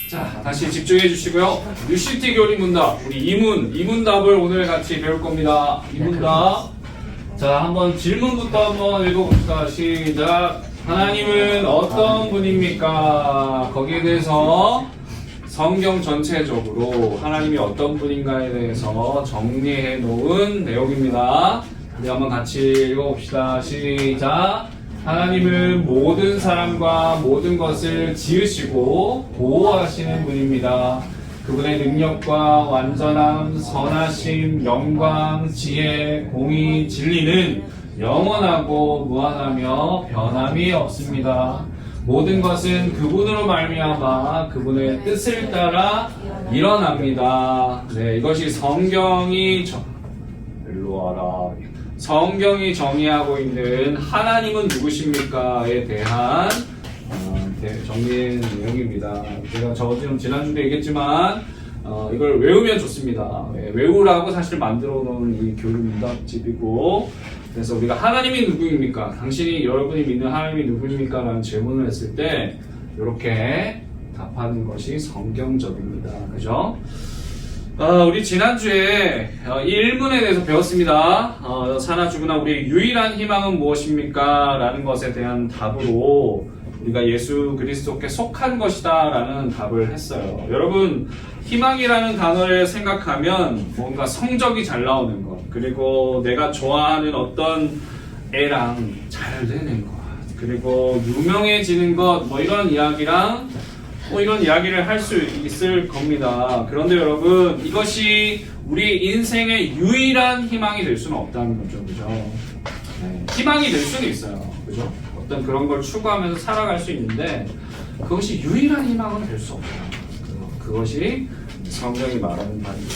자, 다시 집중해 주시고요. UCT 교리 문답, 우리 이문답을 오늘 같이 배울 겁니다. 이문답. 자, 한번 질문부터 한번 읽어봅시다. 시작. 하나님은 어떤 분입니까? 거기에 대해서 성경 전체적으로 하나님이 어떤 분인가에 대해서 정리해 놓은 내용입니다. 우리 한번 같이 읽어봅시다. 시작. 하나님은 모든 사람과 모든 것을 지으시고 보호하시는 분입니다. 그분의 능력과 완전함, 선하심, 영광, 지혜, 공의, 진리는 영원하고 무한하며 변함이 없습니다. 모든 것은 그분으로 말미암아 그분의 뜻을 따라 일어납니다. 네, 이것이 성경이 일로 와라. 성경이 정의하고 있는 하나님은 누구십니까에 대한 정리된 내용입니다. 제가 지난주도 얘기했지만 이걸 외우면 좋습니다. 외우라고 사실 만들어 놓은 이 교리 문답집이고, 그래서 우리가 하나님이 누구입니까? 당신이 여러분이 믿는 하나님이 누구입니까? 라는 질문을 했을 때 이렇게 답하는 것이 성경적입니다. 그죠? 우리 지난주에 이 1문에 대해서 배웠습니다. 사나 죽으나 우리의 유일한 희망은 무엇입니까? 라는 것에 대한 답으로 우리가 예수 그리스도께 속한 것이다 라는 답을 했어요. 여러분, 희망이라는 단어를 생각하면 뭔가 성적이 잘 나오는 것, 그리고 내가 좋아하는 어떤 애랑 잘 되는 것, 그리고 유명해지는 것, 이런 이야기랑 이런 이야기를 할 수 있을 겁니다. 그런데 여러분, 이것이 우리 인생의 유일한 희망이 될 수는 없다는 거죠. 그죠? 네. 희망이 될 수는 있어요. 그죠? 어떤 그런 걸 추구하면서 살아갈 수 있는데, 그것이 유일한 희망은 될 수 없다. 그것이 성경이 말하는 바입니다.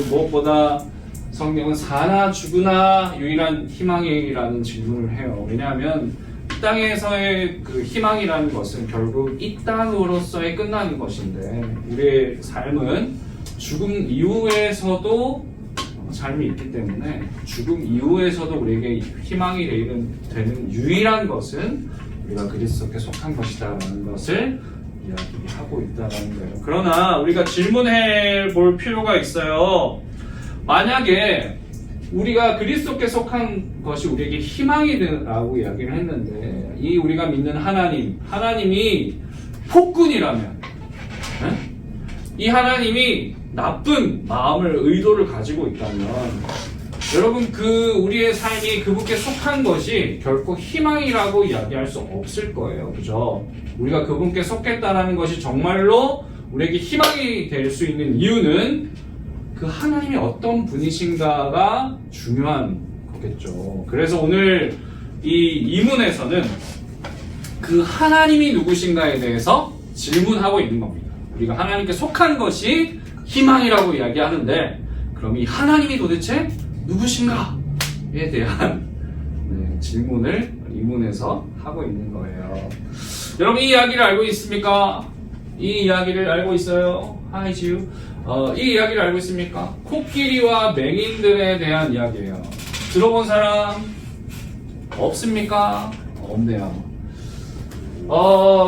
무엇보다 성경은 사나 죽으나 유일한 희망이라는 질문을 해요. 왜냐하면 이 땅에서의 그 희망이라는 것은 결국 이 땅으로서의 끝나는 것인데, 우리의 삶은 죽음 이후에서도 삶이 있기 때문에 죽음 이후에서도 우리에게 희망이 되는 유일한 것은 우리가 그리스도께 속한 것이다라는 것을 이야기하고 있다는 거예요. 그러나 우리가 질문해 볼 필요가 있어요. 만약에 우리가 그리스도께 속한 것이 우리에게 희망이라고 이야기를 했는데, 이 우리가 믿는 하나님이 폭군이라면, 이 하나님이 나쁜 마음을, 의도를 가지고 있다면, 여러분, 우리의 삶이 그분께 속한 것이 결코 희망이라고 이야기할 수 없을 거예요. 그죠? 우리가 그분께 속했다라는 것이 정말로 우리에게 희망이 될 수 있는 이유는 그 하나님이 어떤 분이신가가 중요한 거겠죠. 그래서 오늘 이 이문에서는 그 하나님이 누구신가에 대해서 질문하고 있는 겁니다. 우리가 하나님께 속한 것이 희망이라고 이야기하는데, 그럼 이 하나님이 도대체 누구신가에 대한 질문을 이문에서 하고 있는 거예요. 여러분, 이 이야기를 알고 있습니까? 이 이야기를 알고 있어요? 하이지유. 이 이야기를 알고 있습니까? 코끼리와 맹인들에 대한 이야기예요. 들어본 사람 없습니까? 없네요.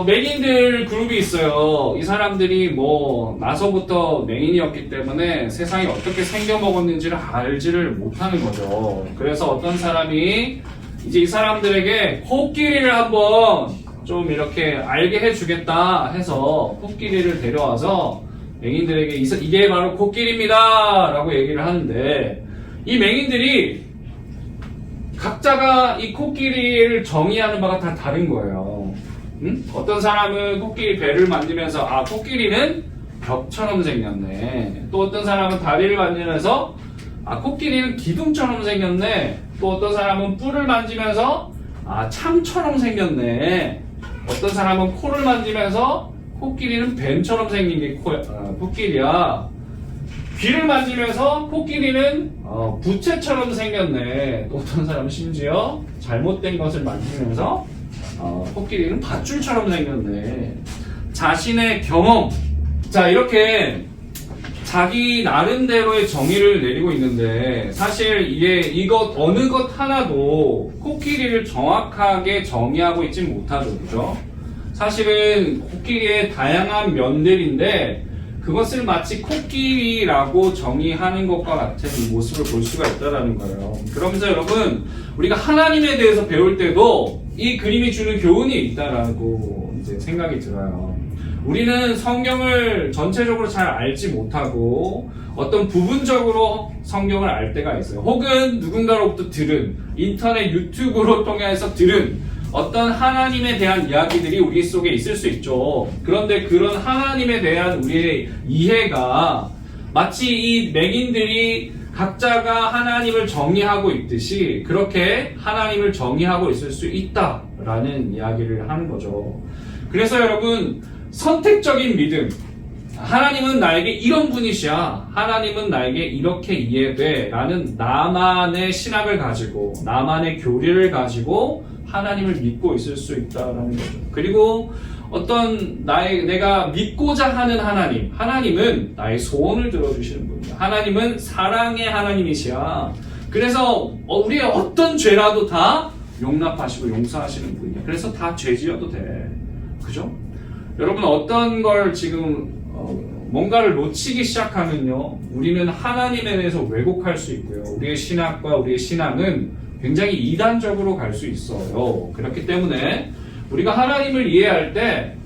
맹인들 그룹이 있어요. 이 사람들이 나서부터 맹인이었기 때문에 세상이 어떻게 생겨먹었는지를 알지를 못하는 거죠. 그래서 어떤 사람이 이제 이 사람들에게 코끼리를 한번 좀 이렇게 알게 해주겠다 해서 코끼리를 데려와서 맹인들에게 이게 바로 코끼리입니다 라고 얘기를 하는데, 이 맹인들이 각자가 이 코끼리를 정의하는 바가 다 다른 거예요. 어떤 사람은 코끼리 배를 만지면서 코끼리는 벽처럼 생겼네. 또 어떤 사람은 다리를 만지면서 코끼리는 기둥처럼 생겼네. 또 어떤 사람은 뿔을 만지면서 참처럼 생겼네. 어떤 사람은 코를 만지면서 코끼리는 뱀처럼 생긴 게 코끼리야. 귀를 만지면서 코끼리는 부채처럼 생겼네. 또 어떤 사람은 심지어 잘못된 것을 만지면서 코끼리는 밧줄처럼 생겼네. 자신의 경험, 자, 이렇게 자기 나름대로의 정의를 내리고 있는데, 사실 이것 어느 것 하나도 코끼리를 정확하게 정의하고 있지 못하죠. 그죠? 사실은 코끼리의 다양한 면들인데 그것을 마치 코끼리라고 정의하는 것과 같은 모습을 볼 수가 있다는 거예요. 그러면서 여러분, 우리가 하나님에 대해서 배울 때도 이 그림이 주는 교훈이 있다라고 이제 생각이 들어요. 우리는 성경을 전체적으로 잘 알지 못하고 어떤 부분적으로 성경을 알 때가 있어요. 혹은 누군가로부터 들은, 인터넷 유튜브로 통해서 들은 어떤 하나님에 대한 이야기들이 우리 속에 있을 수 있죠. 그런데 그런 하나님에 대한 우리의 이해가 마치 이 맹인들이 각자가 하나님을 정의하고 있듯이 그렇게 하나님을 정의하고 있을 수 있다라는 이야기를 하는 거죠. 그래서 여러분, 선택적인 믿음, 하나님은 나에게 이런 분이시야, 하나님은 나에게 이렇게 이해돼 라는 나만의 신학을 가지고 나만의 교리를 가지고 하나님을 믿고 있을 수 있다는 거죠. 그리고 어떤 내가 믿고자 하는 하나님은 나의 소원을 들어주시는 분이야. 하나님은 사랑의 하나님이시야. 그래서 우리의 어떤 죄라도 다 용납하시고 용서하시는 분이야. 그래서 다 죄 지어도 돼. 그죠? 여러분, 어떤 걸 지금 뭔가를 놓치기 시작하면요, 우리는 하나님에 대해서 왜곡할 수 있고요. 우리의 신학과 우리의 신앙은 굉장히 이단적으로 갈 수 있어요. 그렇기 때문에 우리가 하나님을 이해할 때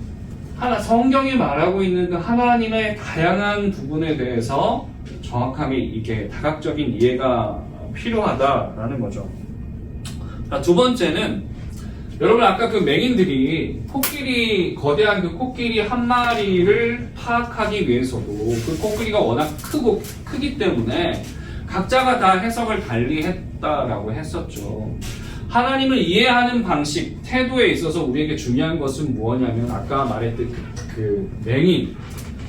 성경이 말하고 있는 그 하나님의 다양한 부분에 대해서 정확하게 이게 다각적인 이해가 필요하다라는 거죠. 자, 두 번째는 여러분, 아까 그 맹인들이 거대한 그 코끼리 한 마리를 파악하기 위해서도 그 코끼리가 워낙 크기 때문에 각자가 다 해석을 달리 했다라고 했었죠. 하나님을 이해하는 방식, 태도에 있어서 우리에게 중요한 것은 무엇이냐면 아까 말했던 그 맹인,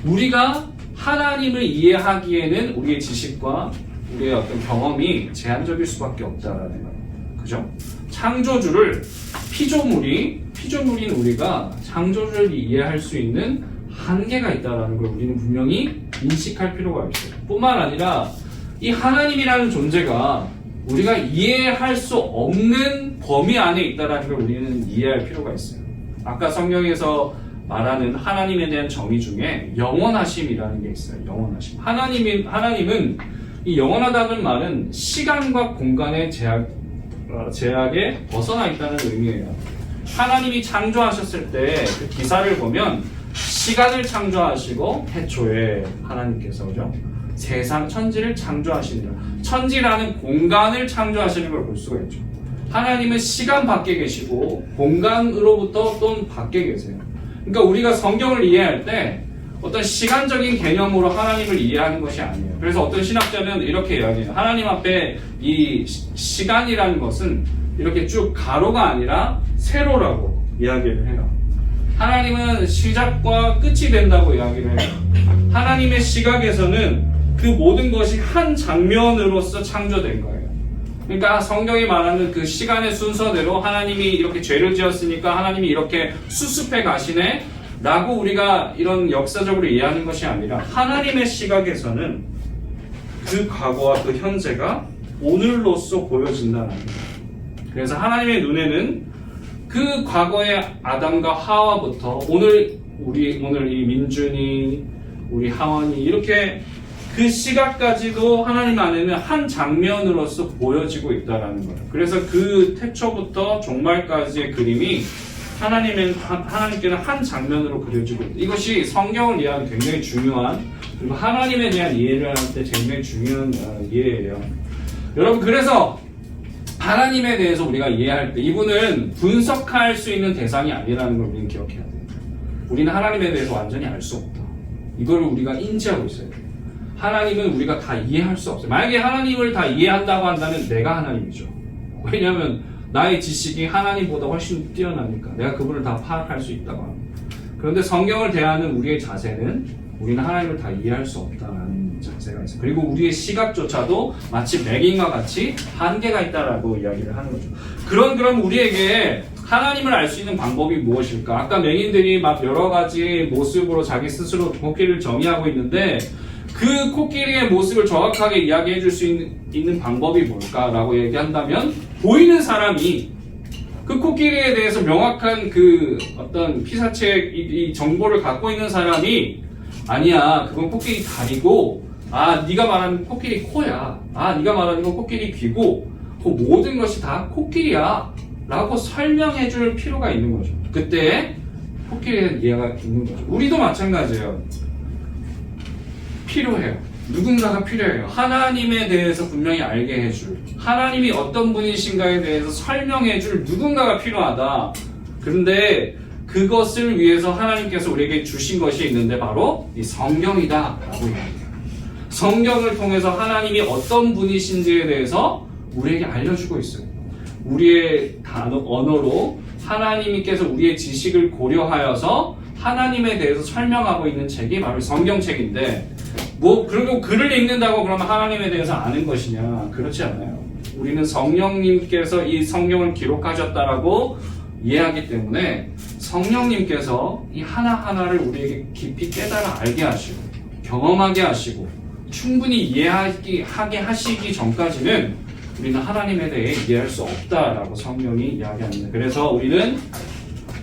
우리가 하나님을 이해하기에는 우리의 지식과 우리의 어떤 경험이 제한적일 수밖에 없다라는 거예요. 그죠? 창조주를 피조물인 우리가 창조주를 이해할 수 있는 한계가 있다는 걸 우리는 분명히 인식할 필요가 있어요. 뿐만 아니라 이 하나님이라는 존재가 우리가 이해할 수 없는 범위 안에 있다는 걸 우리는 이해할 필요가 있어요. 아까 성경에서 말하는 하나님에 대한 정의 중에 영원하심이라는 게 있어요. 영원하심. 하나님은 이 영원하다는 말은 시간과 공간의 제약에 벗어나 있다는 의미예요. 하나님이 창조하셨을 때 그 기사를 보면 시간을 창조하시고 태초에 하나님께서 그죠? 세상 천지를 창조하시니라. 천지라는 공간을 창조하시는 걸 볼 수가 있죠. 하나님은 시간 밖에 계시고 공간으로부터 또 밖에 계세요. 그러니까 우리가 성경을 이해할 때 어떤 시간적인 개념으로 하나님을 이해하는 것이 아니에요. 그래서 어떤 신학자는 이렇게 이야기해요. 하나님 앞에 이 시간이라는 것은 이렇게 쭉 가로가 아니라 세로라고 이야기를 해요. 하나님은 시작과 끝이 된다고 이야기를 해요. 하나님의 시각에서는 그 모든 것이 한 장면으로서 창조된 거예요. 그러니까 성경이 말하는 그 시간의 순서대로 하나님이 이렇게 죄를 지었으니까 하나님이 이렇게 수습해 가시네 라고 우리가 이런 역사적으로 이해하는 것이 아니라 하나님의 시각에서는 그 과거와 그 현재가 오늘로서 보여진다는 거예요. 그래서 하나님의 눈에는 그 과거의 아담과 하와부터 오늘 이 민준이, 우리 하원이 이렇게 그 시각까지도 하나님 안에는 한 장면으로서 보여지고 있다는 거예요. 그래서 그 태초부터 종말까지의 그림이 하나님께는 한 장면으로 그려지고 있다. 이것이 성경을 이해하는 굉장히 중요한, 그리고 하나님에 대한 이해를 할 때 굉장히 중요한 이해예요. 여러분, 그래서 하나님에 대해서 우리가 이해할 때 이분은 분석할 수 있는 대상이 아니라는 걸 우리는 기억해야 돼요. 우리는 하나님에 대해서 완전히 알 수 없다. 이걸 우리가 인지하고 있어야 돼요. 하나님은 우리가 다 이해할 수 없어요. 만약에 하나님을 다 이해한다고 한다면 내가 하나님이죠. 왜냐하면 나의 지식이 하나님보다 훨씬 뛰어나니까 내가 그분을 다 파악할 수 있다고 합니다. 그런데 성경을 대하는 우리의 자세는 우리는 하나님을 다 이해할 수 없다는 자세가 있어요. 그리고 우리의 시각조차도 마치 맹인과 같이 한계가 있다라고 이야기를 하는 거죠. 그럼 우리에게 하나님을 알 수 있는 방법이 무엇일까? 아까 맹인들이 막 여러 가지 모습으로 자기 스스로 코끼리를 정의하고 있는데 그 코끼리의 모습을 정확하게 이야기해 줄 수 있는 방법이 뭘까라고 얘기한다면 보이는 사람이 그 코끼리에 대해서 명확한 그 어떤 피사체 이 정보를 갖고 있는 사람이 아니야, 그건 코끼리 다리고, 아, 네가 말하는 코끼리 코야, 아, 네가 말하는 건 코끼리 귀고, 그 모든 것이 다 코끼리야 라고 설명해 줄 필요가 있는 거죠. 그때 코끼리에 대한 이해가 있는 거죠. 우리도 마찬가지예요. 필요해요. 누군가가 필요해요. 하나님에 대해서 분명히 알게 해줄, 하나님이 어떤 분이신가에 대해서 설명해 줄 누군가가 필요하다. 그런데 그것을 위해서 하나님께서 우리에게 주신 것이 있는데 바로 이 성경이다 라고 이야기해요. 성경을 통해서 하나님이 어떤 분이신지에 대해서 우리에게 알려주고 있어요. 우리의 언어로 하나님께서 우리의 지식을 고려하여서 하나님에 대해서 설명하고 있는 책이 바로 성경책인데, 그리고 글을 읽는다고 그러면 하나님에 대해서 아는 것이냐? 그렇지 않아요. 우리는 성령님께서 이 성경을 기록하셨다라고 이해하기 때문에 성령님께서 이 하나하나를 우리에게 깊이 깨달아 알게 하시고 경험하게 하시고 충분히 이해하게 하시기 전까지는 우리는 하나님에 대해 이해할 수 없다라고 성경이 이야기합니다. 그래서 우리는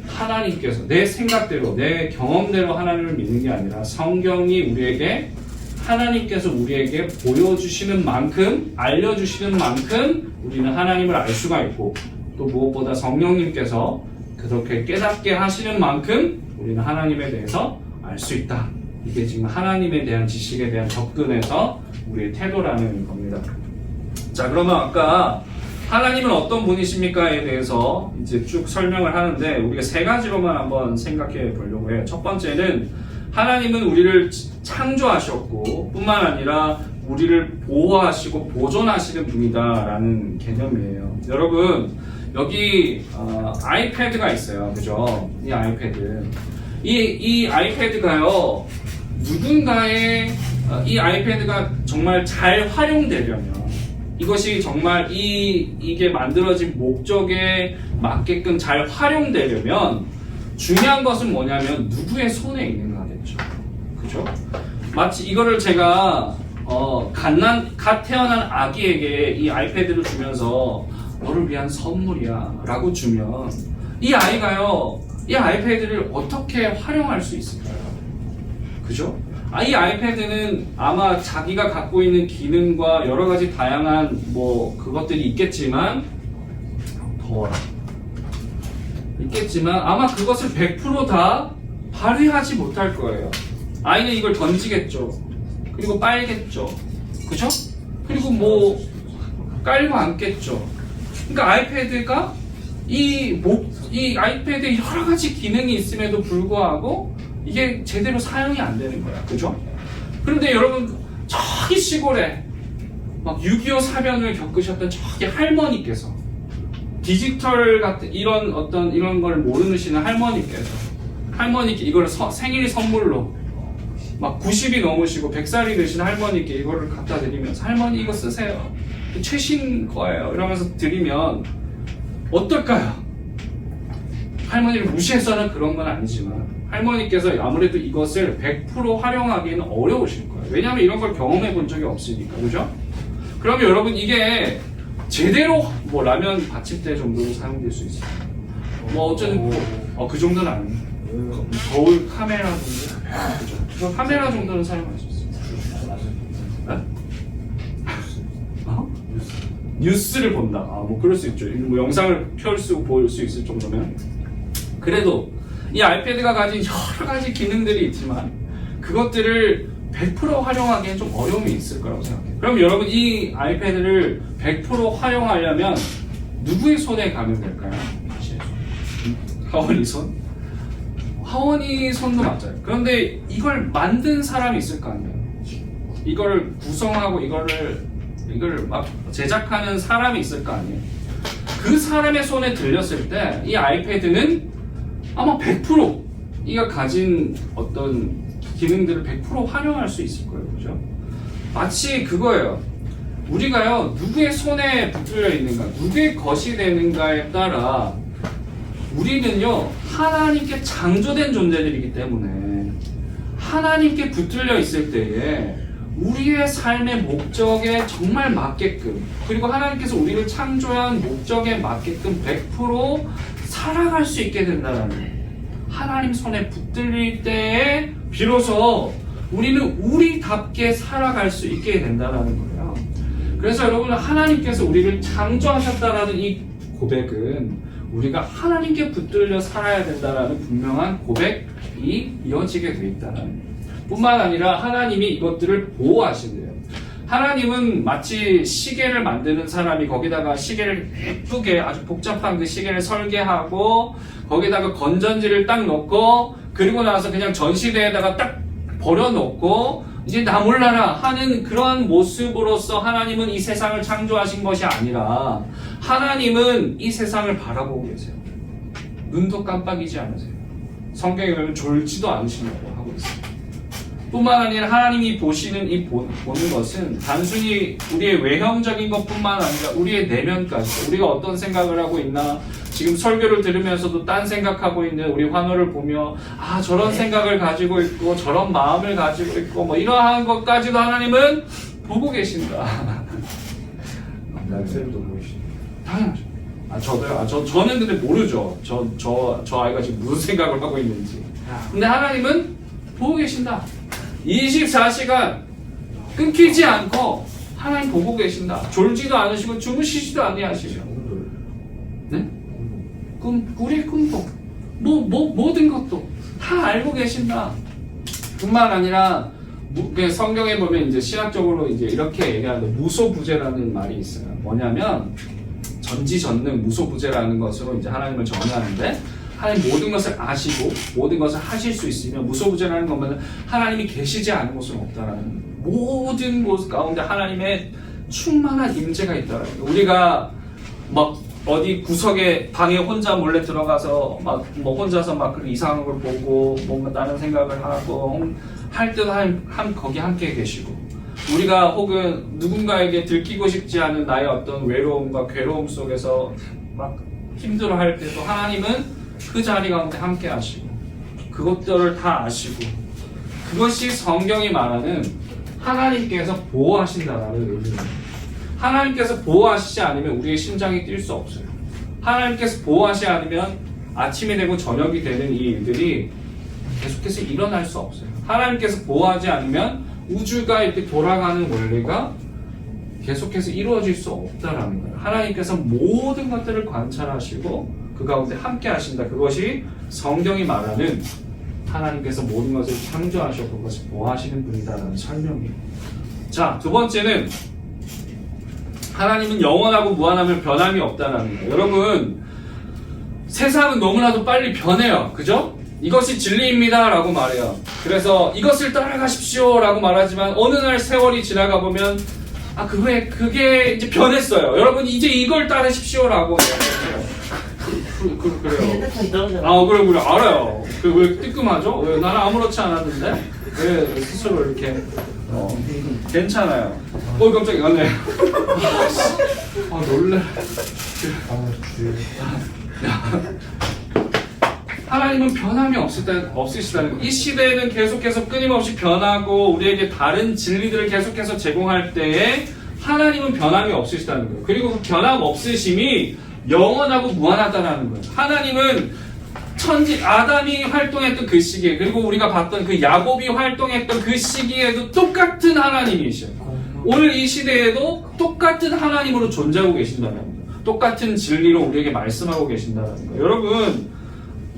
하나님께서 내 생각대로 내 경험대로 하나님을 믿는 게 아니라 성경이 우리에게 하나님께서 우리에게 보여주시는 만큼 알려주시는 만큼 우리는 하나님을 알 수가 있고, 또 무엇보다 성령님께서 그렇게 깨닫게 하시는 만큼 우리는 하나님에 대해서 알 수 있다. 이게 지금 하나님에 대한 지식에 대한 접근에서 우리의 태도라는 겁니다. 자, 그러면 아까 하나님은 어떤 분이십니까에 대해서 이제 쭉 설명을 하는데 우리가 세 가지로만 한번 생각해 보려고 해요. 첫 번째는 하나님은 우리를 창조하셨고 뿐만 아니라 우리를 보호하시고 보존하시는 분이다라는 개념이에요. 여러분, 여기 아이패드가 있어요. 그죠? 이 아이패드. 이 아이패드가요, 누군가의 이 아이패드가 정말 잘 활용되려면, 이것이 정말 이게 만들어진 목적에 맞게끔 잘 활용되려면 중요한 것은 뭐냐면 누구의 손에 있는가겠죠. 그죠? 마치 이거를 제가 갓 태어난 아기에게 이 아이패드를 주면서 너를 위한 선물이야 라고 주면 이 아이가요, 이 아이패드를 어떻게 활용할 수 있을까요? 그죠? 이 아이패드는 아마 자기가 갖고 있는 기능과 여러 가지 다양한 그것들이 있겠지만, 더워라. 있겠지만 아마 그것을 100% 다 발휘하지 못할 거예요. 아이는 이걸 던지겠죠. 그리고 빨겠죠. 그죠? 그리고 깔고 앉겠죠. 그러니까 아이패드가 이 아이패드에 여러 가지 기능이 있음에도 불구하고 이게 제대로 사용이 안 되는 거야. 그죠? 그런데 여러분, 저기 시골에 막 6.25 사변을 겪으셨던 저기 할머니께서, 디지털 같은 이런 걸 모르시는 할머니께 이걸 생일 선물로 막 90이 넘으시고 100살이 되신 할머니께 이거를 갖다 드리면서, 할머니 이거 쓰세요. 최신 거예요. 이러면서 드리면 어떨까요? 할머니를 무시해서는 그런 건 아니지만 할머니께서 아무래도 이것을 100% 활용하기에는 어려우실 거예요. 왜냐하면 이런 걸 경험해 본 적이 없으니까. 그죠? 그러면 여러분, 이게 제대로 라면 받침대 정도로 사용될 수 있어요. 어쩌면 그 정도는 아니에요. 거울 카메라 정도? 그죠? 카메라 정도는 사용할 수 있어요. 뉴스를 본다. 그럴 수 있죠. 영상을 볼 수 있을 정도면. 그래도 이 아이패드가 가진 여러 가지 기능들이 있지만 그것들을 100% 활용하기엔 좀 어려움이 있을 거라고 생각해요. 그럼 여러분, 이 아이패드를 100% 활용하려면 누구의 손에 가면 될까요? 하원이 손? 하원이 손도 맞아요. 그런데 이걸 만든 사람이 있을 거 아니에요. 이거를 구성하고 이거를 막 제작하는 사람이 있을 거 아니에요. 그 사람의 손에 들렸을 때 이 아이패드는 아마 100% 이가 가진 어떤 기능들을 100% 활용할 수 있을 거예요. 그죠? 마치 그거예요. 우리가요, 누구의 손에 붙들려 있는가, 누구의 것이 되는가에 따라 우리는요, 하나님께 창조된 존재들이기 때문에 하나님께 붙들려 있을 때에 우리의 삶의 목적에 정말 맞게끔, 그리고 하나님께서 우리를 창조한 목적에 맞게끔 100% 살아갈 수 있게 된다는 거예요. 하나님 손에 붙들릴 때에 비로소 우리는 우리답게 살아갈 수 있게 된다는 거예요. 그래서 여러분, 하나님께서 우리를 창조하셨다라는 이 고백은 우리가 하나님께 붙들려 살아야 된다는 분명한 고백이 이어지게 되어 있다는 거예요. 뿐만 아니라 하나님이 이것들을 보호하신대요. 하나님은 마치 시계를 만드는 사람이 거기다가 시계를 예쁘게 아주 복잡한 그 시계를 설계하고 거기다가 건전지를 딱 넣고 그리고 나서 그냥 전시대에다가 딱 버려놓고 이제 나 몰라라 하는 그런 모습으로서 하나님은 이 세상을 창조하신 것이 아니라 하나님은 이 세상을 바라보고 계세요. 눈도 깜빡이지 않으세요. 성경에 보면 졸지도 않으신다고 하고 있어요. 뿐만 아니라 하나님이 보시는 이 보는 것은 단순히 우리의 외형적인 것뿐만 아니라 우리의 내면까지, 우리가 어떤 생각을 하고 있나, 지금 설교를 들으면서도 딴 생각하고 있는 우리 환호를 보며 아 저런 생각을 가지고 있고 저런 마음을 가지고 있고 뭐 이러한 것까지도 하나님은 보고 계신다. 쌤도 보이시죠? 당연하죠. 저도요. 저는 근데 모르죠. 저 아이가 지금 무슨 생각을 하고 있는지. 근데 하나님은 보고 계신다. 24시간 끊기지 않고 하나님 보고 계신다. 졸지도 않으시고 주무시지도 아니하시고. 네? 우리의 꿈도 모든 것도 다 알고 계신다. 뿐만 아니라 성경에 보면 이제 신학적으로 이제 이렇게 얘기하는데 무소부재라는 말이 있어요. 뭐냐면 전지전능 무소부재라는 것으로 이제 하나님을 정의하는데 하나님 모든 것을 아시고 모든 것을 하실 수 있으면 무소부재라는 것은 하나님이 계시지 않은 곳은 없다라는 모든 곳 가운데 하나님의 충만한 임재가 있다라는 거예요. 우리가 막 어디 구석에 방에 혼자 몰래 들어가서 막 뭐 혼자서 막 이상한 걸 보고 뭔가 다른 생각을 하고 할 때도 거기 함께 계시고 우리가 혹은 누군가에게 들키고 싶지 않은 나의 어떤 외로움과 괴로움 속에서 막 힘들어할 때도 하나님은 그 자리 가운데 함께 하시고 그것들을 다 아시고 그것이 성경이 말하는 하나님께서 보호하신다라는 의미입니다. 하나님께서 보호하시지 않으면 우리의 심장이 뛸 수 없어요. 하나님께서 보호하시지 않으면 아침이 되고 저녁이 되는 이 일들이 계속해서 일어날 수 없어요. 하나님께서 보호하지 않으면 우주가 이렇게 돌아가는 원리가 계속해서 이루어질 수 없다라는 거예요. 하나님께서 모든 것들을 관찰하시고 그 가운데 함께 하신다. 그것이 성경이 말하는 하나님께서 모든 것을 창조하셨고 그것을 보호하시는 분이다라는 설명이에요. 자, 두 번째는 하나님은 영원하고 무한하며 변함이 없다라는 거예요. 여러분, 세상은 너무나도 빨리 변해요. 그죠? 이것이 진리입니다 라고 말해요. 그래서 이것을 따라가십시오 라고 말하지만 어느 날 세월이 지나가 보면 그게 이제 변했어요. 여러분 이제 이걸 따르십시오 라고 그래요. 그래 알아요. 왜 뜨끔하죠? 왜 나는 아무렇지 않았는데 왜 스스로 이렇게 괜찮아요. 깜짝이야. 네. 놀래. 하나님은 변함이 없으시다는 거. 이 시대에는 계속해서 끊임없이 변하고 우리에게 다른 진리들을 계속해서 제공할 때에 하나님은 변함이 없으시다는 거예요. 그리고 그 변함 없으심이 영원하고 무한하다는 거예요. 하나님은 아담이 활동했던 그 시기에 그리고 우리가 봤던 그 야곱이 활동했던 그 시기에도 똑같은 하나님이셔요. 오늘 이 시대에도 똑같은 하나님으로 존재하고 계신다는 거예요. 똑같은 진리로 우리에게 말씀하고 계신다는 거예요. 여러분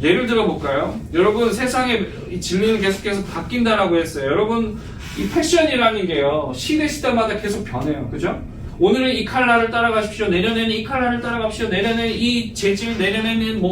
예를 들어 볼까요? 여러분 세상의 진리는 계속해서 바뀐다라고 했어요. 여러분 이 패션이라는 게요 시대마다 계속 변해요. 그죠? 오늘은 이 컬러를 따라가십시오. 내년에는 이 컬러를 따라가십시오. 내년에는 이 재질, 내년에는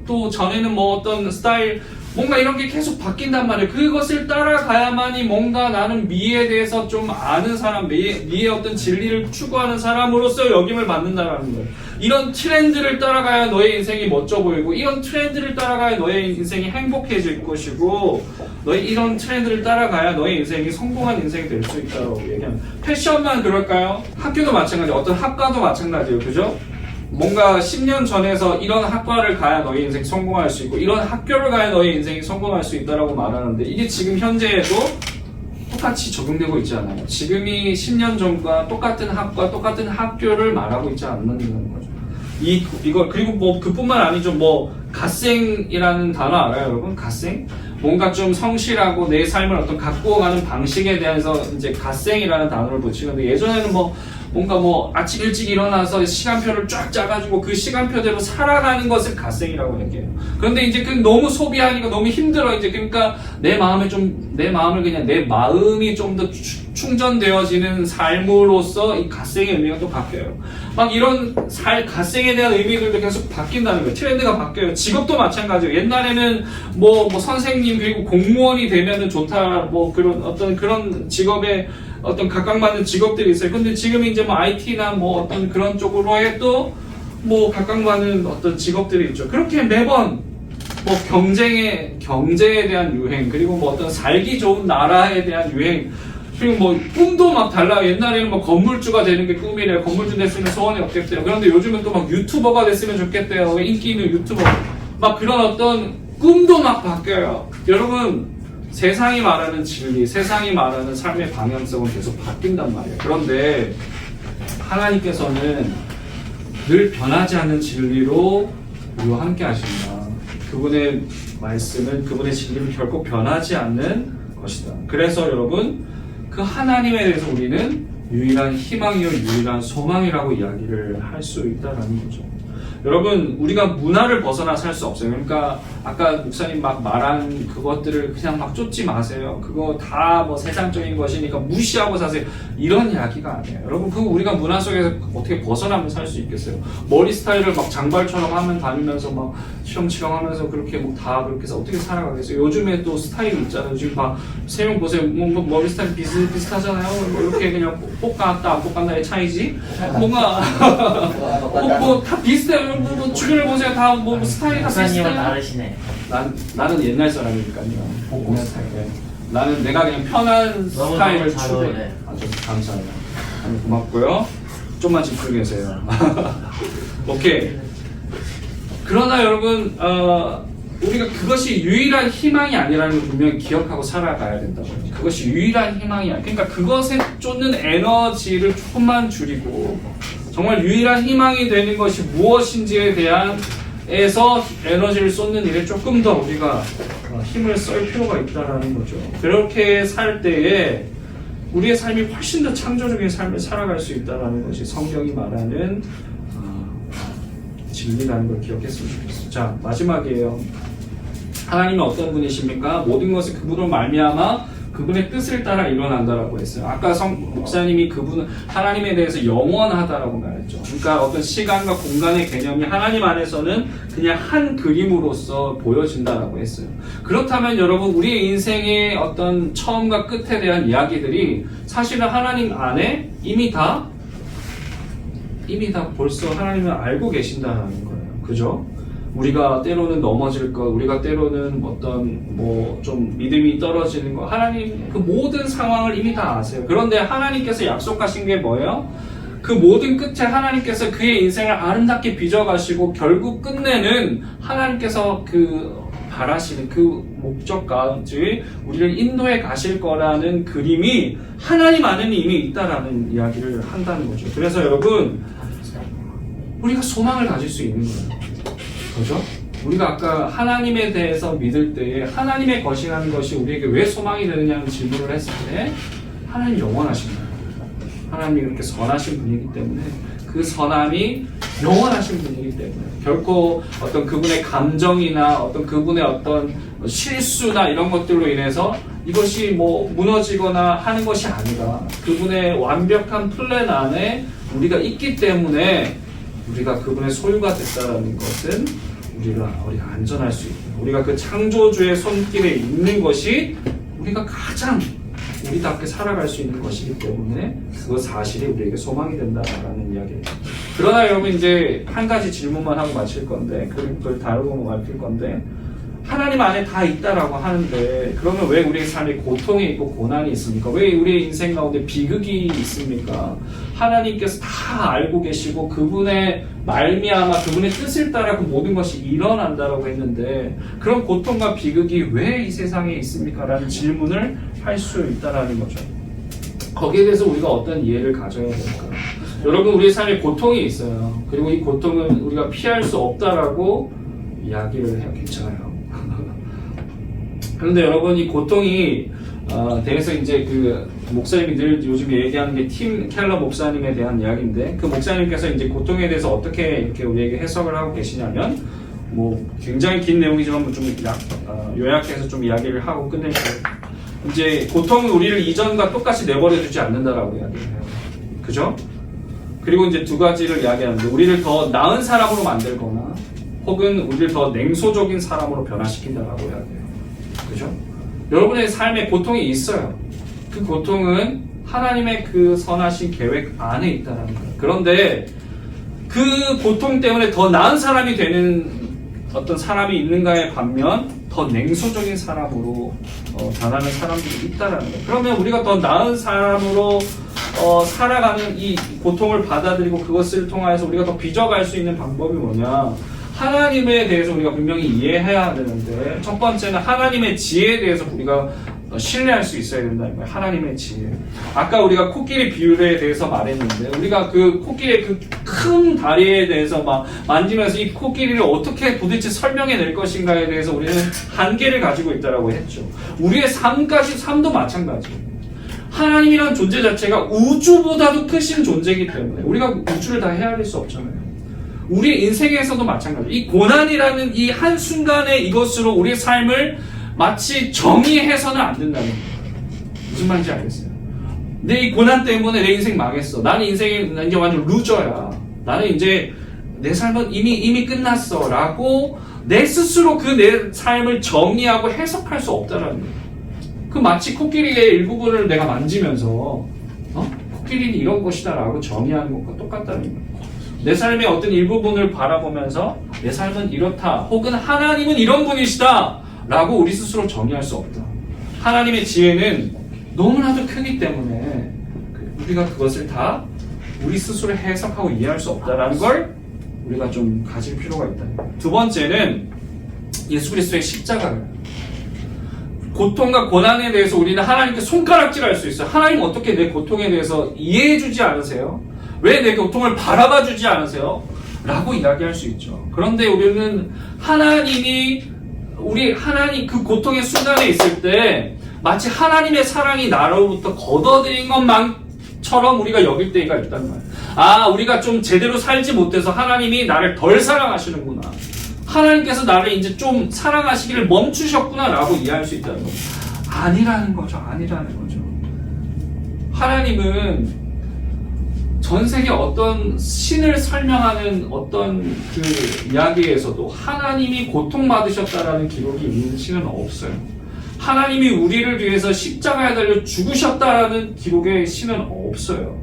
또 전에는 어떤 스타일, 뭔가 이런 게 계속 바뀐단 말이에요. 그것을 따라가야만이 뭔가 나는 미에 대해서 좀 아는 사람, 미의 어떤 진리를 추구하는 사람으로서 역임을 받는다는 거예요. 이런 트렌드를 따라가야 너의 인생이 멋져 보이고, 이런 트렌드를 따라가야 너의 인생이 행복해질 것이고, 이런 트렌드를 따라가야 너의 인생이 성공한 인생이 될 수 있다고 얘기합니다. 패션만 그럴까요? 학교도 마찬가지예요. 어떤 학과도 마찬가지예요. 그죠? 뭔가 10년 전에서 이런 학과를 가야 너의 인생 성공할 수 있고 이런 학교를 가야 너의 인생이 성공할 수 있다라고 말하는데 이게 지금 현재에도 똑같이 적용되고 있지 않아요. 지금이 10년 전과 똑같은 학과 똑같은 학교를 말하고 있지 않는 거죠. 이걸 그리고 뭐 그뿐만 아니죠. 뭐 갓생이라는 단어 알아요, 여러분? 갓생? 뭔가 좀 성실하고 내 삶을 어떤 갖고 가는 방식에 대해서 이제 갓생이라는 단어를 붙이는데 예전에는 뭐 뭔가 뭐 아침 일찍 일어나서 시간표를 쫙 짜가지고 그 시간표대로 살아가는 것을 갓생이라고 얘기해요. 그런데 이제 그 너무 소비하니까 너무 힘들어. 이제 그러니까 내 마음을 그냥 내 마음이 좀 더 충전되어지는 삶으로서 이 갓생의 의미가 또 바뀌어요. 막 이런 갓생에 대한 의미들도 계속 바뀐다는 거예요. 트렌드가 바뀌어요. 직업도 마찬가지예요. 옛날에는 뭐 선생님 그리고 공무원이 되면은 좋다. 뭐 그런 직업에 어떤 각광받는 직업들이 있어요. 근데 지금 이제 뭐 IT나 뭐 어떤 그런 쪽으로의 또 뭐 각광받는 어떤 직업들이 있죠. 그렇게 매번 뭐 경제에 대한 유행, 그리고 뭐 어떤 살기 좋은 나라에 대한 유행, 그리고 뭐 꿈도 막 달라요. 옛날에는 뭐 건물주가 되는 게 꿈이래요. 건물주 됐으면 소원이 없겠대요. 그런데 요즘은 또 막 유튜버가 됐으면 좋겠대요. 인기 있는 유튜버. 막 그런 어떤 꿈도 막 바뀌어요. 여러분, 세상이 말하는 진리, 세상이 말하는 삶의 방향성은 계속 바뀐단 말이에요. 그런데 하나님께서는 늘 변하지 않는 진리로 우리와 함께 하신다. 그분의 말씀은, 그분의 진리는 결코 변하지 않는 것이다. 그래서 여러분, 그 하나님에 대해서 우리는 유일한 희망이요 유일한 소망이라고 이야기를 할 수 있다는 거죠. 여러분, 우리가 문화를 벗어나 살 수 없어요. 그러니까 아까 목사님 막 말한 그것들을 그냥 막 쫓지 마세요. 그거 다 뭐 세상적인 것이니까 무시하고 사세요. 이런 이야기가 아니에요. 여러분, 그거 우리가 문화 속에서 어떻게 벗어나면 살 수 있겠어요? 머리 스타일을 막 장발처럼 하면 다니면서 막 치렁치렁 하면서 그렇게 뭐 다 그렇게 해서 어떻게 살아가겠어요? 요즘에 또 스타일이 있잖아요. 지금 막 세 명 보세요. 뭐 머리 스타일 비슷하잖아요. 뭐 이렇게 그냥 볶았다 안 볶았다의 차이지? 뭔가 뭐 다 비슷해요. 뭐 주변을 보세요. 다 뭐 스타일이 다 목사님은 비슷해요. 다르시네. 나는 옛날 사람이니까요. 옛날 스타일. 나는 내가 그냥 편한 스타일을 잘 추구해. 어울려요. 아주 감사해요. 아주 고맙고요. 좀만 집중해주세요. 오케이. 그러나 여러분, 우리가 그것이 유일한 희망이 아니라는 걸 분명히 기억하고 살아가야 된다고요. 그것이 유일한 희망이 아니야. 그러니까 그것에 쫓는 에너지를 조금만 줄이고 정말 유일한 희망이 되는 것이 무엇인지에 대한 에서 에너지를 쏟는 일에 조금 더 우리가 힘을 쓸 필요가 있다는 거죠. 그렇게 살 때에 우리의 삶이 훨씬 더 창조적인 삶을 살아갈 수 있다는 것이 성경이 말하는 진리라는 걸 기억했으면 좋겠어요. 자, 마지막이에요. 하나님은 어떤 분이십니까? 모든 것이 그분으로 말미암아 그분의 뜻을 따라 일어난다라고 했어요. 아까 목사님이 그분은 하나님에 대해서 영원하다라고 말했죠. 그러니까 어떤 시간과 공간의 개념이 하나님 안에서는 그냥 한 그림으로서 보여진다라고 했어요. 그렇다면 여러분, 우리의 인생의 어떤 처음과 끝에 대한 이야기들이 사실은 하나님 안에 이미 다 벌써 하나님은 알고 계신다는 거예요. 그죠? 우리가 때로는 넘어질 것, 우리가 때로는 어떤 뭐 좀 믿음이 떨어지는 것, 하나님 그 모든 상황을 이미 다 아세요. 그런데 하나님께서 약속하신 게 뭐예요? 그 모든 끝에 하나님께서 그의 인생을 아름답게 빚어가시고 결국 끝내는 하나님께서 그 바라시는 그 목적까지 우리를 인도해 가실 거라는 그림이 하나님 안에는 이미 있다라는 이야기를 한다는 거죠. 그래서 여러분, 우리가 소망을 가질 수 있는 거예요. 그죠? 우리가 아까 하나님에 대해서 믿을 때에 하나님의 것이라는 것이 우리에게 왜 소망이 되느냐는 질문을 했을 때 하나님 영원하신 거예요. 하나님이 그렇게 선하신 분이기 때문에 그 선함이 영원하신 분이기 때문에 결코 어떤 그분의 감정이나 어떤 그분의 어떤 실수나 이런 것들로 인해서 이것이 뭐 무너지거나 하는 것이 아니라 그분의 완벽한 플랜 안에 우리가 있기 때문에 우리가 그분의 소유가 됐다는 것은 우리가 안전할 수 있고 우리가 그 창조주의 손길에 있는 것이 우리가 가장 우리답게 살아갈 수 있는 것이기 때문에 그 사실이 우리에게 소망이 된다라는 이야기예요. 그러나 여러분, 이제 한 가지 질문만 하고 마칠 건데 그걸 다루고 마칠 건데 하나님 안에 다 있다라고 하는데 그러면 왜 우리의 삶에 고통이 있고 고난이 있습니까? 왜 우리의 인생 가운데 비극이 있습니까? 하나님께서 다 알고 계시고 그분의 말미암아 그분의 뜻을 따라 그 모든 것이 일어난다라고 했는데 그런 고통과 비극이 왜 이 세상에 있습니까? 라는 질문을 할 수 있다라는 거죠. 거기에 대해서 우리가 어떤 이해를 가져야 될까? 여러분, 우리 삶에 고통이 있어요. 그리고 이 고통은 우리가 피할 수 없다라고 이야기를 해요. 괜찮아요. 그런데 여러분, 이 고통이 대해서 이제 그 목사님이 늘 요즘 얘기하는 게 팀 켈러 목사님에 대한 이야기인데, 그 목사님께서 이제 고통에 대해서 어떻게 이렇게 우리에게 해석을 하고 계시냐면, 뭐 굉장히 긴 내용이지만 좀 요약해서 좀 이야기를 하고 끝낼게요. 이제 고통은 우리를 이전과 똑같이 내버려 두지 않는다라고 이야기해요. 그죠? 그리고 이제 두 가지를 이야기하는데, 우리를 더 나은 사람으로 만들거나 혹은 우리를 더 냉소적인 사람으로 변화시킨다라고 이야기해요. 그죠? 여러분의 삶에 고통이 있어요. 그 고통은 하나님의 그 선하신 계획 안에 있다는 거예요. 그런데 그 고통 때문에 더 나은 사람이 되는 어떤 사람이 있는가에 반면 더 냉소적인 사람으로 변하는 사람들이 있다는 거예요. 그러면 우리가 더 나은 사람으로 살아가는 이 고통을 받아들이고 그것을 통해서 우리가 더 빚어갈 수 있는 방법이 뭐냐? 하나님에 대해서 우리가 분명히 이해해야 되는데, 첫 번째는 하나님의 지혜에 대해서 우리가 신뢰할 수 있어야 된다는 거예요. 하나님의 지혜. 아까 우리가 코끼리 비율에 대해서 말했는데, 우리가 그 코끼리의 그 큰 다리에 대해서 막 만지면서 이 코끼리를 어떻게 도대체 설명해낼 것인가에 대해서 우리는 한계를 가지고 있다고 했죠. 우리의 삶도 마찬가지예요. 하나님이라는 존재 자체가 우주보다도 크신 존재이기 때문에 우리가 우주를 다 헤아릴 수 없잖아요. 우리의 인생에서도 마찬가지예요. 이 고난이라는 이 한순간의 이것으로 우리의 삶을 마치 정의해서는 안 된다는 거예요. 무슨 말인지 알겠어요? 내 이 고난 때문에 내 인생 망했어. 나는 인생이 이제 완전 루저야. 나는 이제 내 삶은 이미 끝났어. 라고 내 스스로 그 내 삶을 정의하고 해석할 수 없다는 거예요. 그 마치 코끼리의 일부분을 내가 만지면서 코끼리는 이런 것이다 라고 정의하는 것과 똑같다는 거예요. 내 삶의 어떤 일부분을 바라보면서 내 삶은 이렇다 혹은 하나님은 이런 분이시다 라고 우리 스스로 정의할 수 없다. 하나님의 지혜는 너무나도 크기 때문에 우리가 그것을 다 우리 스스로 해석하고 이해할 수 없다라는 걸 우리가 좀 가질 필요가 있다. 두 번째는 예수 그리스도의 십자가를, 고통과 고난에 대해서 우리는 하나님께 손가락질할 수 있어요. 하나님 어떻게 내 고통에 대해서 이해해주지 않으세요? 왜 내 고통을 바라봐주지 않으세요? 라고 이야기할 수 있죠. 그런데 우리는 하나님 그 고통의 순간에 있을 때 마치 하나님의 사랑이 나로부터 걷어들인 것만처럼 우리가 여길 때가 있단 말이에요. 우리가 좀 제대로 살지 못해서 하나님이 나를 덜 사랑하시는구나. 하나님께서 나를 이제 좀 사랑하시기를 멈추셨구나 라고 이해할 수 있다는 거죠. 아니라는 거죠. 하나님은 전 세계 어떤 신을 설명하는 어떤 그 이야기에서도 하나님이 고통받으셨다라는 기록이 있는 신은 없어요. 하나님이 우리를 위해서 십자가에 달려 죽으셨다라는 기록의 신은 없어요.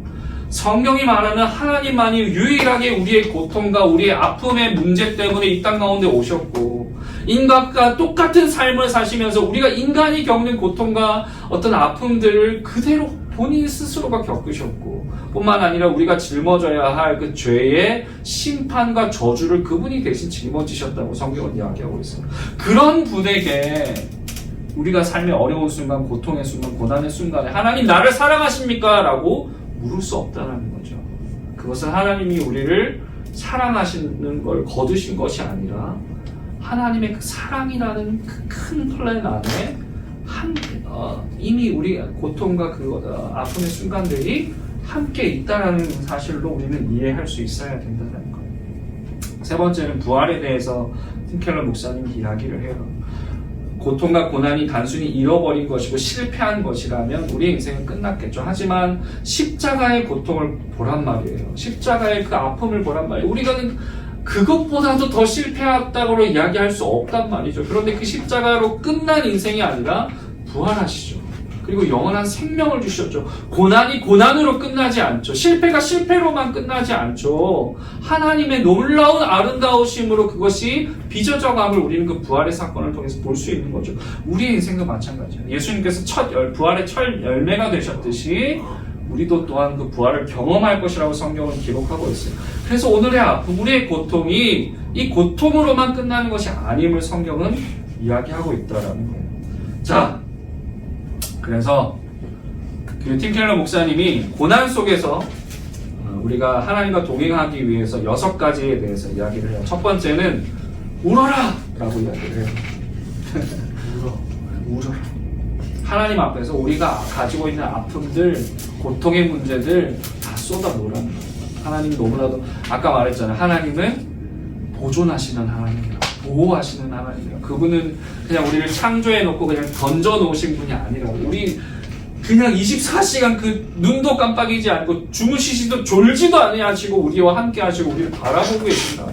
성경이 말하는 하나님만이 유일하게 우리의 고통과 우리의 아픔의 문제 때문에 이 땅 가운데 오셨고, 인간과 똑같은 삶을 사시면서 우리가 인간이 겪는 고통과 어떤 아픔들을 그대로 본인 스스로가 겪으셨고, 뿐만 아니라 우리가 짊어져야 할 그 죄의 심판과 저주를 그분이 대신 짊어지셨다고 성경은 이야기하고 있어요. 그런 분에게 우리가 삶의 어려운 순간, 고통의 순간, 고난의 순간에 하나님 나를 사랑하십니까? 라고 물을 수 없다는 거죠. 그것은 하나님이 우리를 사랑하시는 걸 거두신 것이 아니라 하나님의 그 사랑이라는 그 큰 플랜 안에 이미 우리 고통과 그 아픔의 순간들이 함께 있다는 사실로 우리는 이해할 수 있어야 된다는 거예요. 세 번째는 부활에 대해서 팀 켈러 목사님이 이야기를 해요. 고통과 고난이 단순히 잃어버린 것이고 실패한 것이라면 우리의 인생은 끝났겠죠. 하지만 십자가의 고통을 보란 말이에요. 십자가의 그 아픔을 보란 말이에요. 우리가는 그것보다도 더 실패했다고 이야기할 수 없단 말이죠. 그런데 그 십자가로 끝난 인생이 아니라 부활하시죠. 그리고 영원한 생명을 주셨죠. 고난이 고난으로 끝나지 않죠. 실패가 실패로만 끝나지 않죠. 하나님의 놀라운 아름다우심으로 그것이 빚어져감을 우리는 그 부활의 사건을 통해서 볼 수 있는 거죠. 우리의 인생도 마찬가지예요. 예수님께서 부활의 첫 열매가 되셨듯이 우리도 또한 그 부활을 경험할 것이라고 성경은 기록하고 있어요. 그래서 오늘의 아픔, 우리의 고통이 이 고통으로만 끝나는 것이 아님을 성경은 이야기하고 있다라는 거예요. 자, 그래서 그 팀 켈러 목사님이 고난 속에서 우리가 하나님과 동행하기 위해서 6가지에 대해서 이야기를 해요. 첫 번째는 울어라! 라고 이야기를 해요. 울어라. 하나님 앞에서 우리가 가지고 있는 아픔들, 고통의 문제들 다 쏟아놓으라는 거예요. 하나님이 너무나도 아까 말했잖아요. 하나님은 보존하시는 하나님이라, 보호하시는 하나님이라. 그분은 그냥 우리를 창조해놓고 그냥 던져놓으신 분이 아니라 우리 그냥 24시간 그 눈도 깜빡이지 않고 주무시지도 졸지도 아니하시고 우리와 함께 하시고 우리를 바라보고 계신다.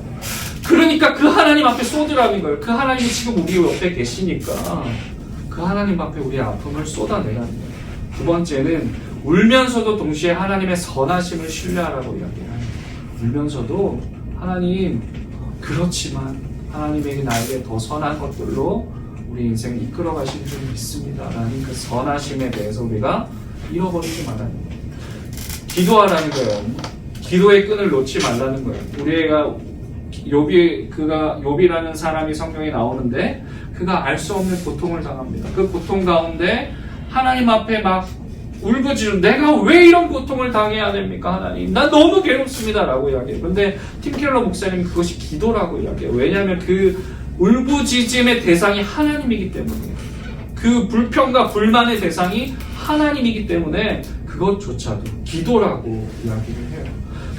그러니까 그 하나님 앞에 쏟으라는 거예요. 그 하나님이 지금 우리 옆에 계시니까 그 하나님 앞에 우리의 아픔을 쏟아내라는 거예요. 두 번째는 울면서도 동시에 하나님의 선하심을 신뢰하라고 이야기해요. 울면서도 하나님 그렇지만 하나님에게 나에게 더 선한 것들로 우리 인생을 이끌어 가신 줄 믿습니다. 라는 그 선하심에 대해서 우리가 잃어버리지 말라는 거예요. 기도하라는 거예요. 기도의 끈을 놓지 말라는 거예요. 우리가 욥이라는 사람이 성경에 나오는데 그가 알 수 없는 고통을 당합니다. 그 고통 가운데 하나님 앞에 막 울부짖는 내가 왜 이런 고통을 당해야 됩니까 하나님? 난 너무 괴롭습니다 라고 이야기해요. 근데 팀 켈러 목사님은 그것이 기도라고 이야기해요. 왜냐하면 그 울부짖음의 대상이 하나님이기 때문이에요. 그 불평과 불만의 대상이 하나님이기 때문에 그것조차도 기도라고 이야기를 해요.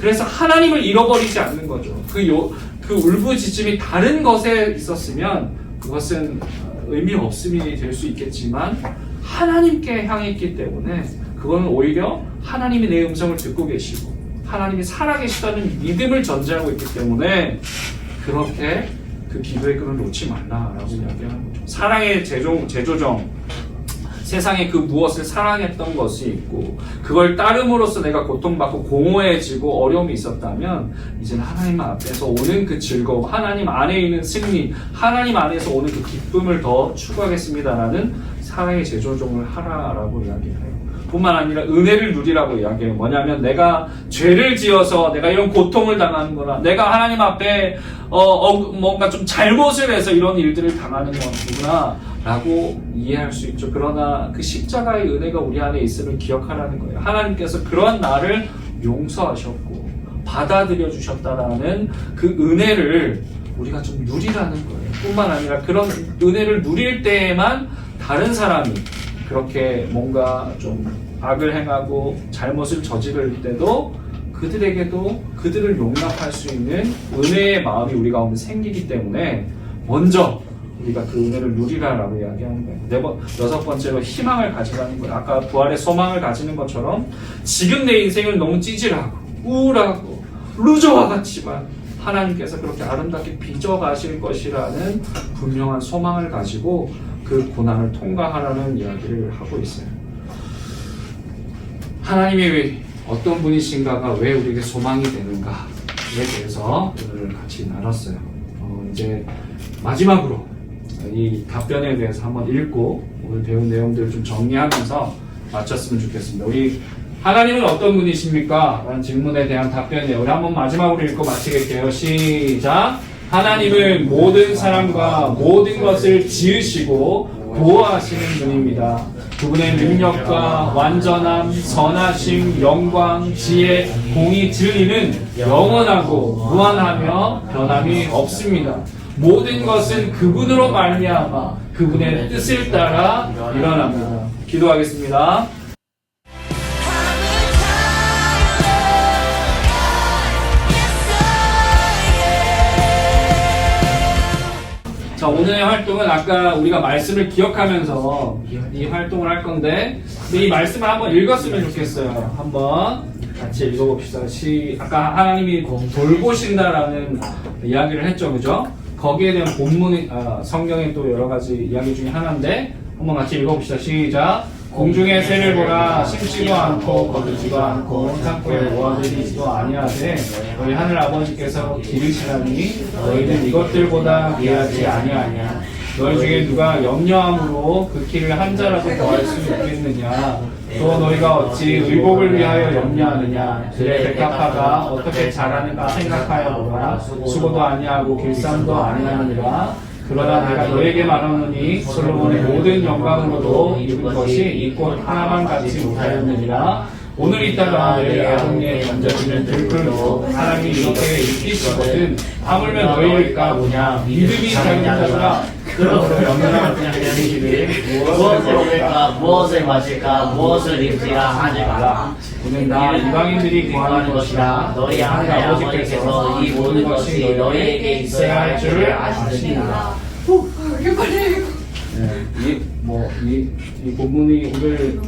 그래서 하나님을 잃어버리지 않는 거죠. 그 울부짖음이 다른 것에 있었으면 그것은 의미 없음이 될 수 있겠지만 하나님께 향해 있기 때문에 그거는 오히려 하나님이 내 음성을 듣고 계시고 하나님이 살아계시다는 믿음을 전제하고 있기 때문에 그렇게 그 기도의 끈을 놓지 말라라고 이야기하는 거죠. 사랑의 재조정, 세상에 그 무엇을 사랑했던 것이 있고 그걸 따름으로써 내가 고통받고 공허해지고 어려움이 있었다면 이제는 하나님 앞에서 오는 그 즐거움, 하나님 안에 있는 승리, 하나님 안에서 오는 그 기쁨을 더 추구하겠습니다라는 사랑의 재조정을 하라라고 이야기해요. 뿐만 아니라 은혜를 누리라고 이야기해요. 뭐냐면 내가 죄를 지어서 내가 이런 고통을 당하는 거나 내가 하나님 앞에 뭔가 좀 잘못을 해서 이런 일들을 당하는 거구나 라고 이해할 수 있죠. 그러나 그 십자가의 은혜가 우리 안에 있음을 기억하라는 거예요. 하나님께서 그러한 나를 용서하셨고 받아들여 주셨다라는 그 은혜를 우리가 좀 누리라는 거예요. 뿐만 아니라 그런 은혜를 누릴 때에만 다른 사람이 그렇게 뭔가 좀 악을 행하고 잘못을 저지를 때도 그들에게도 그들을 용납할 수 있는 은혜의 마음이 우리 가운데 생기기 때문에 먼저 우리가 그 은혜를 누리라라고 이야기하는 거예요. 여섯 번째로 희망을 가지라는 거예요. 아까 부활의 소망을 가지는 것처럼 지금 내 인생을 너무 찌질하고 우울하고 루저와 같지만 하나님께서 그렇게 아름답게 빚어가실 것이라는 분명한 소망을 가지고 그 고난을 통과하라는 이야기를 하고 있어요. 하나님이 왜 어떤 분이신가가 왜 우리에게 소망이 되는가에 대해서 오늘 같이 나눴어요. 이제 마지막으로 이 답변에 대해서 한번 읽고 오늘 배운 내용들을 좀 정리하면서 마쳤으면 좋겠습니다. 우리 하나님은 어떤 분이십니까? 라는 질문에 대한 답변이에요. 우리 한번 마지막으로 읽고 마치겠게요. 시작! 하나님은 모든 사람과 모든 것을 지으시고 보호하시는 분입니다. 그분의 능력과 완전함, 선하심, 영광, 지혜, 공의, 진리는 영원하고 무한하며 변함이 없습니다. 모든 것은 그분으로 말미암아 그분의 뜻을 따라 일어납니다. 기도하겠습니다. 자, 오늘의 활동은 아까 우리가 말씀을 기억하면서 이 활동을 할 건데 이 말씀을 한번 읽었으면 좋겠어요. 한번 같이 읽어봅시다. 아까 하나님이 돌보신다라는 이야기를 했죠, 그죠? 거기에 대한 본문이 성경에 또 여러 가지 이야기 중에 하나인데 한번 같이 읽어봅시다. 시작. 공중의 새를 보라. 심지도 않고 거두지도 않고 창고에 모아두지도 아니하되 너희 하늘 아버지께서 기르시나니 너희는 이것들보다 귀하지 아니하냐. 너희 중에 누가 염려함으로 그 키를 한 자라도 더할 수 있겠느냐. 또 너희가 어찌 의복을 위하여 염려하느냐. 그의 백합화가 어떻게 자라는가 생각하여 보라. 수고도 아니하고 길쌈도 아니하느니라. 그러나 내가 너에게 말하노니 솔로몬의 모든 영광으로도 이룬 것이 이 꽃 하나만 갖지 못하였느니라. 오늘 있다가 내일 아동에 던져지는 들풀로 사람이 이렇게 일으키시거든 하물며 너희일까 뭐냐. 믿음이 작은 자들아 그러므로 영원한 되시기를 무엇을 먹을까 무엇을 마실까 무엇을 입지라 하지 마라. 오늘 나 이방인들이 구하는 것이라 너희 하나님 아버지께서 이 모든 것이 너희에게 있어야 할 줄 아시느니라. 이 본문이 오늘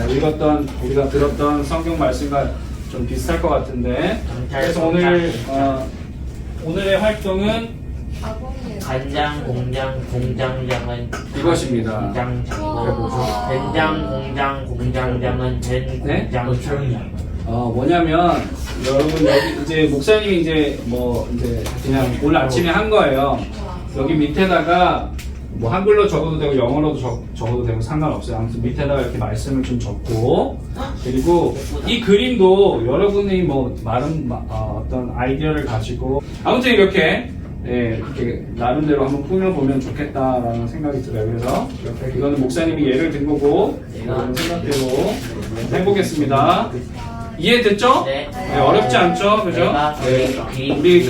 읽었던 우리가 들었던 성경 말씀과 좀 비슷할 것 같은데 그래서 오늘의 활동은 간장 공장 공장장은 이것입니다. 공장장이고 된장 공장 공장장은 된 네? 공장장. 뭐냐면 여러분 여기 이제 목사님이 이제 그냥 오늘 아침에 한 거예요. 여기 밑에다가 뭐 한글로 적어도 되고 영어로도 적어도 되고 상관없어요. 아무튼 밑에다가 이렇게 말씀을 좀 적고 그리고 이 그림도 여러분이 어떤 아이디어를 가지고 아무튼 이렇게 나름대로 한번 꾸며보면 좋겠다라는 생각이 들어요. 그래서 이거는 목사님이 예를 든 거고 이거는 생각대로 해보겠습니다. 이해됐죠? 네. 어렵지 않죠? 그죠? 내가 우리